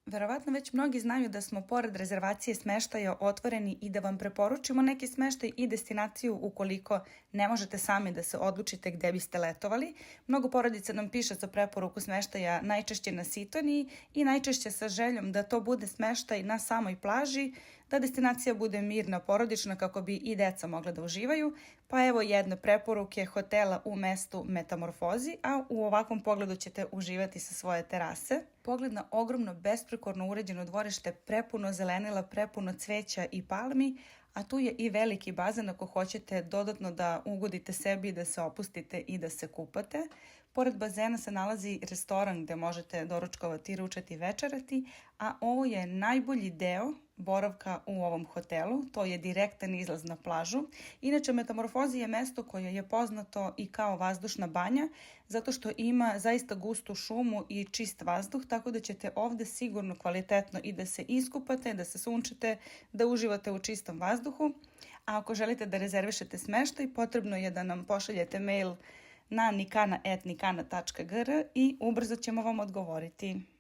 Verovatno već mnogi znaju da smo pored rezervacije smeštaja otvoreni i da vam preporučimo neki smeštaj i destinaciju ukoliko ne možete sami da se odlučite gde biste letovali. Mnogo porodica nam piše za preporuku smeštaja najčešće na Sitoniji i najčešće sa željom da to bude smeštaj na samoj plaži, da destinacija bude mirna, porodična kako bi i deca mogla da uživaju. Pa evo jedne preporuke hotela u mestu Metamorfozi, a u ovakvom pogledu ćete uživati sa svoje terase. Pogled na ogromno besprekorno uređeno dvorište, prepuno zelenila, prepuno cveća i palmi, a tu je i veliki bazen ako hoćete dodatno da ugodite sebi, da se opustite i da se kupate. Pored bazena se nalazi restoran gde možete doručkovati, ručati, večerati, a ovo je najbolji deo boravka u ovom hotelu, to je direktan izlaz na plažu. Inače, Metamorfozi je mesto koje je poznato i kao vazdušna banja, zato što ima zaista gustu šumu i čist vazduh, tako da ćete ovde sigurno kvalitetno i da se iskupate, da se sunčete, da uživate u čistom vazduhu. A ako želite da rezervišete smeštaj, potrebno je da nam pošaljete mail na nikana@nikana.gr i ubrzo ćemo vam odgovoriti.